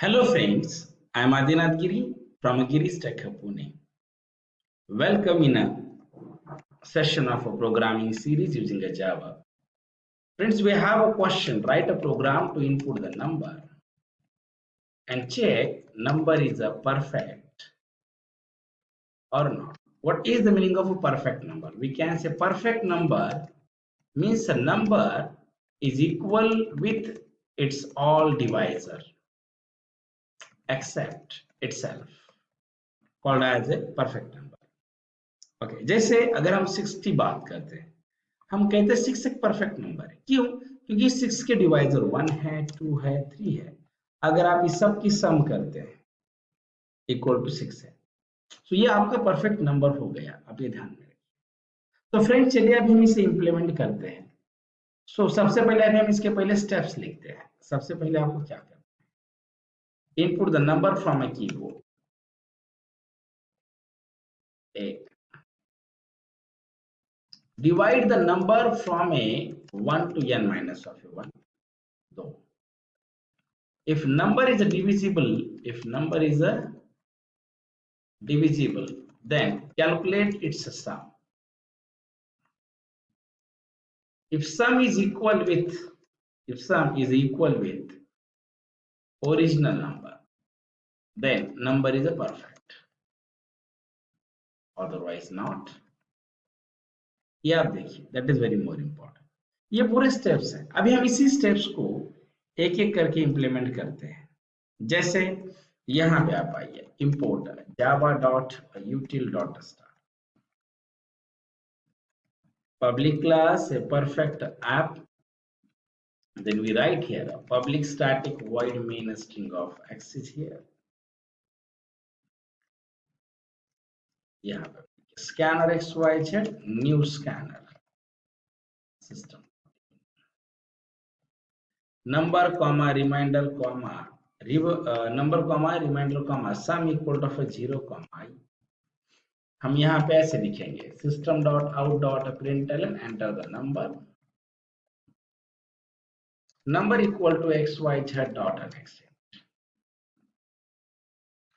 Hello friends, I am Adinath Giri from Giri's Tech Hub Pune. Welcome in a session of a programming series using a Java. Friends, we have a question. Write a program to input the number and check number is a perfect or not. What is the meaning of a perfect number? We can say perfect number means a number is equal with its all divisor except itself, called as a perfect number. Okay जैसे अगर हम 6 की बात करते हैं, हम कहते हैं 6 एक परफेक्ट नंबर है। क्यों? क्योंकि 6 के डिवाइजर 1 है, 2 है, 3 है। अगर आप इस सब की सम करते हैं इक्वल टू 6 है, तो ये आपका परफेक्ट नंबर हो गया। आप ये ध्यान में रखिए। तो फ्रेंड्स चलिए अभी हम इसे इंप्लीमेंट करते हैं। सबसे पहले अभी हम इसके पहले स्टेप्स लिखते हैं। सबसे पहले आपको क्या करना है? Input the number from a keyboard. Divide the number from a 1 to n minus of a 1. Though. If number is a divisible, then calculate its sum. If sum is equal with original number, then number is a perfect. Otherwise not. ये आप देखिए, that is very more important. ये पूरे steps हैं। अभी हम इसी steps को एक एक करके इंप्लीमेंट करते हैं। जैसे यहाँ पे आप आइए, import java.util.start public class a perfect app, then we write here a public static void main string of x is here, यहाँ पे scanner xyz new scanner system number comma reminder comma sum equal to 0 comma I। हम यहाँ पे ऐसे लिखेंगे system.out.println enter the number equal to xyz.next।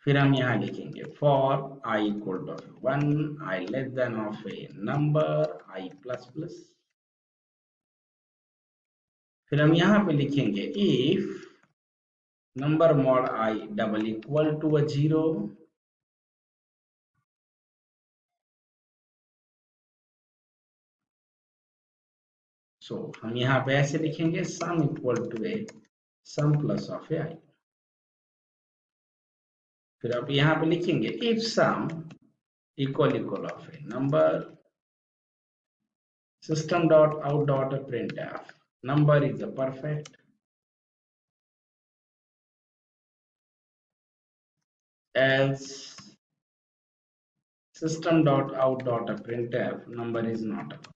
फिर हम यहाँ लिखेंगे for I equal to 1 I less than of a number I plus plus। फिर हम यहाँ पे लिखेंगे if number mod I double equal to a 0 हम यहाँ पे ऐसे लिखेंगे sum equal to a sum plus of a I। फिर आप यहाँ पे लिखेंगे if sum equal of a number system.out.printf number is a perfect else system.out.printf number is not a perfect।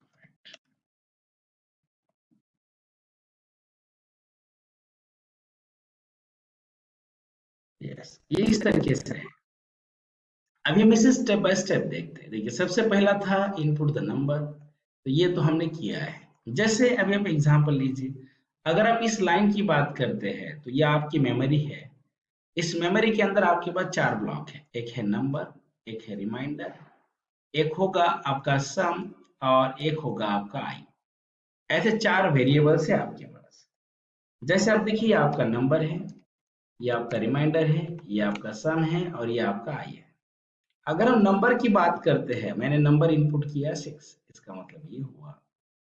Yes ये इस तरीके से है। अभी हम इसे स्टेप बाय स्टेप देखते हैं। देखिए सबसे पहला था इनपुट द नंबर, तो ये तो हमने किया है। जैसे अभी आप एग्जांपल लीजिए, अगर आप इस लाइन की बात करते हैं तो ये आपकी मेमोरी है। इस मेमोरी के अंदर आपके पास 4 ब्लॉक है, एक है नंबर, एक है रिमाइंडर, एक होगा आपका सम और एक होगा आपका आई। ऐसे 4 वेरिएबल्स है आपके पास। जैसे आप देखिए आपका नंबर है, ये आपका रिमाइंडर है, ये आपका सम है और ये आपका आई है। अगर हम नंबर की बात करते हैं, मैंने नंबर इनपुट किया 6, इसका मतलब ये हुआ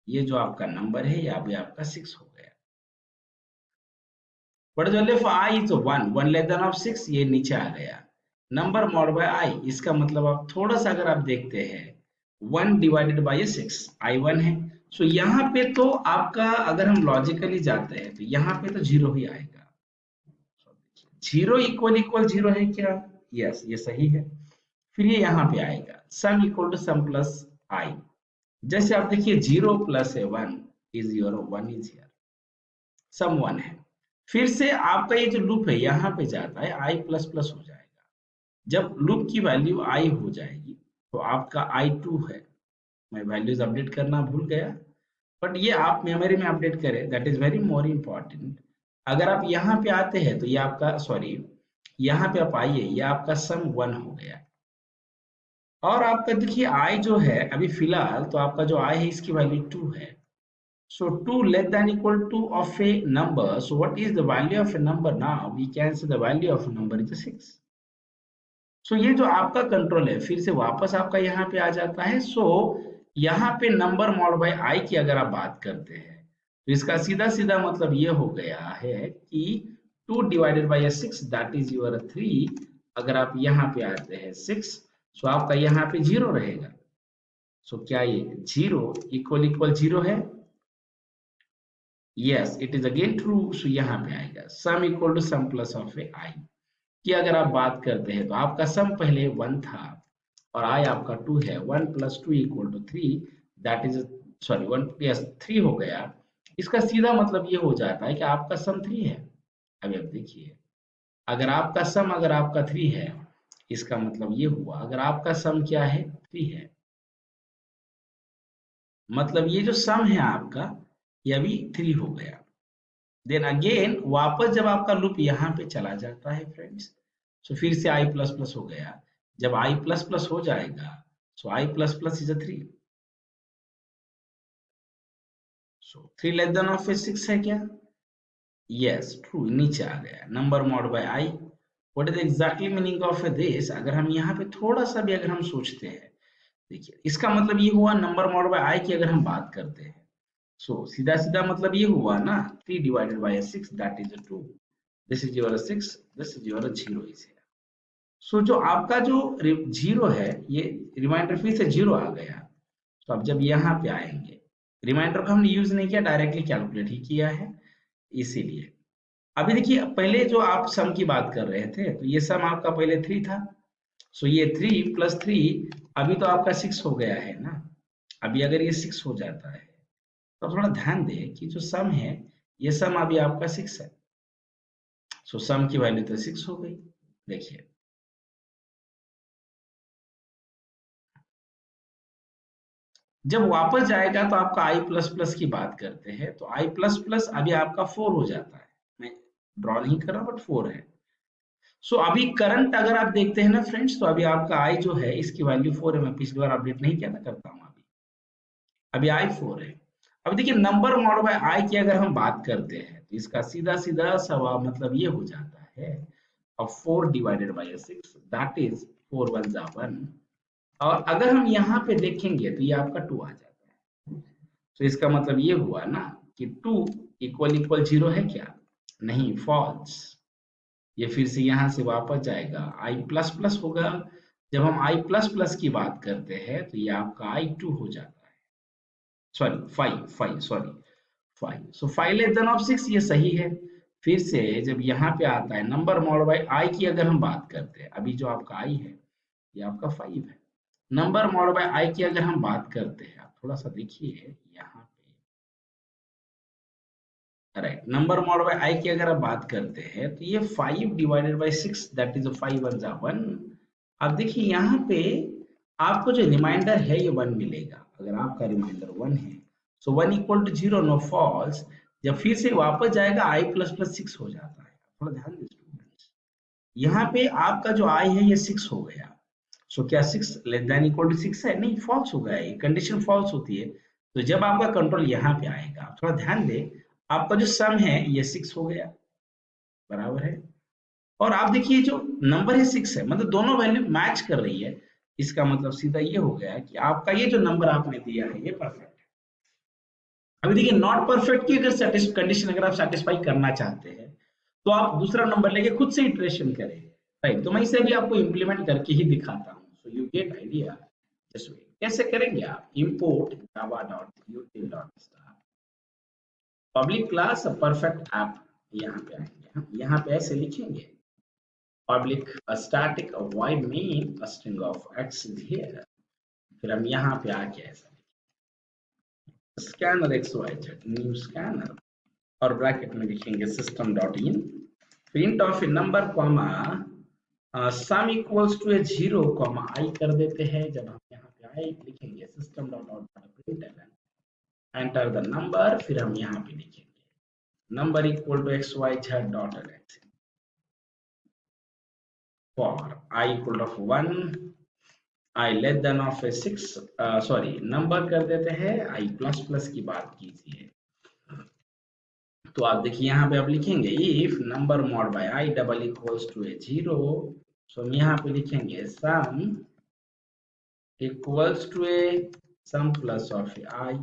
ये जो आपका नंबर है ये आपका 6 हो गया। बट जो left I is 1 less than of 6, ये नीचे आ गया। नंबर मॉड बाय आई, इसका मतलब आप थोड़ा सा अगर आप देखते हैं 1 डिवाइडेड बाय 6 i1 है। सो यहाँ पे तो आपका अगर हम लॉजिकली जाते हैं तो यहाँ पे तो 0 ही आएगा। 0 इक्वल 0 है क्या? यस ये सही है। फिर ये यहाँ पे आएगा sum equal to sum plus i. जैसे आप देखिए 0 plus 1 is your 1 is here, sum 1 है। फिर से आपका ये जो लूप है यहाँ पे जाता है i प्लस प्लस हो जाएगा। जब लूप की वैल्यू i हो जाएगी तो आपका i2 है। मैं वैल्यूज अपडेट करना भूल गया, बट ये आप मेमोरी में अपडेट करें, that is very more important. अगर आप यहाँ पे आते हैं तो ये आपका, सॉरी, यहाँ पे आप आइए, ये आपका सम 1 हो गया। और आपका देखिए आई जो है अभी फिलहाल, तो आपका जो आई है इसकी वैल्यू 2 है। So 2 less than equal to of a number. So what is the value of a number now? We can say the value of a number is 6. So ये जो आपका कंट्रोल है फिर से वापस आपका यहाँ पे आ जाता है। So यहाँ पे नंबर मॉड बाय आई की अगर आप बात करते हैं तो इसका सीधा सीधा मतलब ये हो गया है कि 2 divided by 6 that is your 3। अगर आप यहाँ पे आते हैं 6, सो आपका यहाँ पे 0 रहेगा। सो क्या ये 0 इक्वल इक्वल 0 है? Yes, it is again true. So यहाँ पे आएगा sum equal to sum plus of a i की अगर आप बात करते हैं तो आपका सम पहले 1 था और आई आपका 2 है। 1 plus 2 equal to 3, that is, sorry 1, yes 3 हो गया। इसका सीधा मतलब ये हो जाता है कि आपका सम 3 है। अभी आप देखिए, अगर आपका सम अगर आपका 3 है, इसका मतलब ये हुआ अगर आपका सम क्या है 3 है, मतलब ये जो सम है आपका ये अभी 3 हो गया। देन अगेन वापस जब आपका लूप यहाँ पे चला जाता है फ्रेंड्स, तो फिर से आई प्लस प्लस हो गया। जब आई प्लस प्लस हो जाएगा, so i plus plus is a 3। So 3 less than of a 6 है क्या? यस ट्रू, नीचे आ गया number mod by i. What is exactly meaning of this? अगर हम यहाँ पे थोड़ा सा भी अगर हम सोचते हैं, देखिए इसका मतलब ये हुआ नंबर मॉड बाय आई की अगर हम बात करते हैं, सो सीधा सीधा मतलब ये हुआ ना 3 divided by 6 that is 2। This is your 6, this is your 0 is. So जो आपका जो 0 है, ये रिमाइंडर फिर से 0 आ गया। तो अब जब यहाँ पे आएंगे, रिमाइंडर को हमने यूज नहीं किया, डायरेक्टली कैलकुलेट ही किया है, इसीलिए। अभी देखिए पहले जो आप सम की बात कर रहे थे तो ये सम आपका पहले 3 था। सो ये 3 प्लस 3 अभी तो आपका 6 हो गया है ना। अभी अगर ये 6 हो जाता है तो थोड़ा ध्यान दें कि जो सम है ये सम अभी आपका 6 है। सो सम की वैल्यू तो 6 हो गई। देखिए जब वापस जाएगा तो आपका आई प्लस प्लस की बात करते हैं तो आई प्लस प्लस अभी आपका 4 हो जाता है। मैं ड्रॉ नहीं कर रहा बट 4 है। सो अभी करंट अगर आप देखते हैं ना फ्रेंड्स, तो अभी आपका आई जो है इसकी वैल्यू 4 है। मैं पिछली बार अपडेट नहीं किया था, करता हूँ अभी। अभी आई 4 है। अभी देखिए नंबर मॉड बाय आई की अगर हम बात करते हैं तो इसका सीधा सीधा सवाल मतलब ये हो जाता है, अब 4 डिवाइडेड बाय 6 दैट इज 4 1 जा 1। और अगर हम यहाँ पे देखेंगे तो ये आपका 2 आ जाता है। तो इसका मतलब ये हुआ ना कि 2 इक्वल इक्वल 0 है क्या? नहीं, फॉल्स। ये फिर से यहाँ से वापस जाएगा, आई प्लस प्लस होगा। जब हम आई प्लस प्लस की बात करते हैं तो ये आपका आई 2 हो जाता है। Sorry 5, 5 sorry 5। So 5 less than of 6 ये सही है। फिर से जब यहाँ पे आता है नंबर मॉड बाय आई की अगर हम बात करते हैं, अभी जो आपका आई है ये आपका 5 है। नंबर मॉड बाय आई की अगर हम बात करते हैं, आप थोड़ा सा देखिए यहाँ पे, राइट, नंबर मॉड बाय आई की अगर आप बात करते हैं तो ये 5 डिवाइडेड बाय 6 दैट इज 5 1 जा 1। अब देखिए यहाँ पे आपको जो रिमाइंडर है ये 1 मिलेगा। अगर आपका रिमाइंडर 1 है, सो 1 इक्वल टू 0 नो फॉल्स। जब फिर से वापस जाएगा आई प्लस प्लस 6 हो जाता है। थोड़ा ध्यान दीजिए स्टूडेंट्स, यहाँ पे आपका जो आई है ये 6 हो गया। सो क्या 6 लेस देन इक्वल टू 6 है? नहीं, फॉल्स होगा, ये कंडीशन फॉल्स होती है। तो जब आपका कंट्रोल यहाँ पे आएगा, आप थोड़ा ध्यान दें, आपका जो सम है ये 6 हो गया, बराबर है। और आप देखिए जो नंबर है 6 है, मतलब दोनों वैल्यू मैच कर रही है। इसका मतलब सीधा ये हो गया कि आपका ये जो नंबर आपने दिया है ये परफेक्ट है। अभी देखिए नॉट परफेक्ट की अगर कंडीशन अगर आप सेटिस्फाई करना चाहते हैं तो आप दूसरा नंबर लेके खुद से इटरेशन करें, राइट। तो मैं इसे भी आपको इम्प्लीमेंट करके ही दिखाता हूँ, so you get idea. Just wait, कैसे करेंगे आप? Import java.util.star public class perfect app, यहाँ पे आएंगे हम, यहाँ पे ऐसे लिखेंगे public static void main string of x is here। फिर हम यहाँ पे आके ऐसा स्कैनर xyz न्यू स्कैनर, और ब्रैकेट में लिखेंगे system dot in print of a number comma sum equals to a 0 comma I कर देते हैं। जब हम यहाँ पे आई लिखेंगे system dot out print enter the number, फिर हम यहाँ पे लिखेंगे number equal to xyz dot x for I equal to 1 I less than of a 6 sorry number कर देते हैं I प्लस प्लस की बात कीजिए तो आप देखिए यहाँ पे आप लिखेंगे if number mod by I double equals to a 0 so हम यहाँ पे लिखेंगे sum equals to a sum plus of a I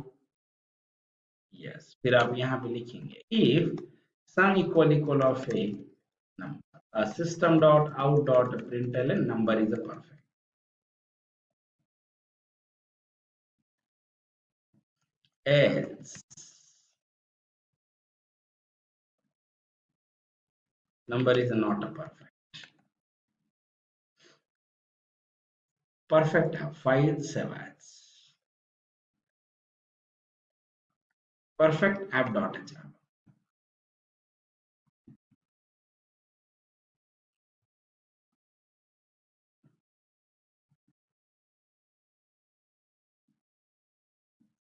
yes फिर आप यहाँ पे लिखेंगे if sum equal of a number system dot out dot println number is a perfect else number is not a perfect है 5 7 perfect app dot h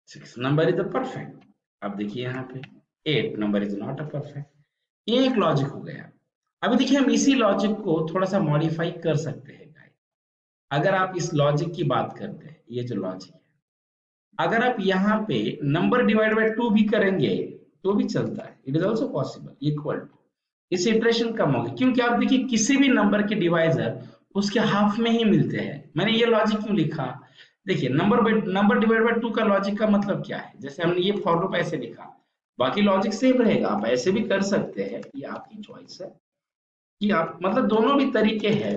six number is a perfect अब देखिए यहाँ पे 8 number is not a perfect ये एक logic हो गया अभी देखिए हम इसी लॉजिक को थोड़ा सा मॉडिफाई कर सकते हैं गाइस अगर आप इस लॉजिक की बात करते हैं ये जो लॉजिक है अगर आप यहाँ पे नंबर डिवाइड बाय 2 भी करेंगे तो भी चलता है it is also possible equal to इस इटरेशन कम होगी क्योंकि आप देखिए किसी भी नंबर के डिवाइजर उसके हाफ में ही मिलते हैं मैंने ये लॉजिक क्यों लिखा देखिए नंबर डिवाइड बाय 2 का लॉजिक का मतलब क्या है जैसे हमने ये फॉर लूप ऐसे लिखा बाकी लॉजिक सेम रहेगा आप ऐसे भी कर सकते हैं ये आपकी चॉइस है कि आप मतलब दोनों भी तरीके हैं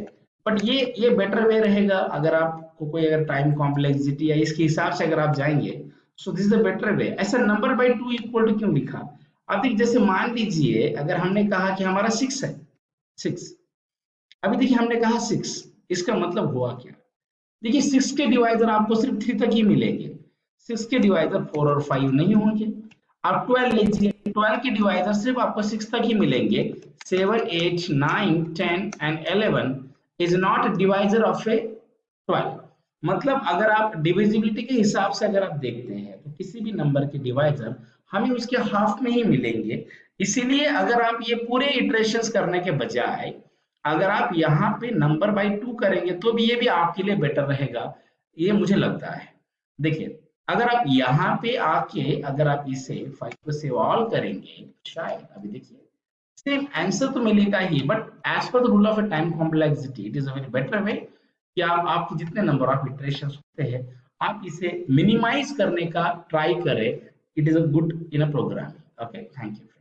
बट ये बेटर वे रहेगा अगर आपको कोई अगर टाइम कॉम्प्लेक्सिटी या इसके हिसाब से अगर आप जाएंगे so this is the better way ऐसा नंबर बाय 2 इक्वल टू क्यों लिखा अब देखिए जैसे मान लीजिए अगर हमने कहा कि हमारा 6 है 6 अभी देखिए हमने कहा 6 इसका मतलब हुआ क्या देखिए 6 के डिवाइजर आपको सिर्फ 3 तक ही मिलेंगे 6 के डिवाइजर 4 और 5 नहीं होंगे आप 12 लीजिए 12 के डिवाइजर सिर्फ आपको 6 तक ही मिलेंगे 7 8 9 10 and 11 is not divisor of a 12 मतलब अगर आप डिविजिबिलिटी के हिसाब से अगर आप देखते हैं तो किसी भी नंबर के डिवाइजर हमें उसके हाफ में ही मिलेंगे इसीलिए अगर आप ये पूरे इटरेशंस करने के बजाय अगर आप यहाँ पे नंबर बाय 2 करेंगे तो भी ये भी आपके लिए बेटर रहेगा ये मुझे लगता है देखिए अगर आप यहाँ पे आके अगर आप इसे 5 को सेव ऑल करेंगे शायद अभी देखिए सेम आंसर तो मिलेगा ही but as per the rule of a time complexity it is a very better way कि आप जितने नंबर ऑफ इटरेशंस होते हैं आप इसे मिनिमाइज करने का ट्राई करें it is a good in a program okay thank you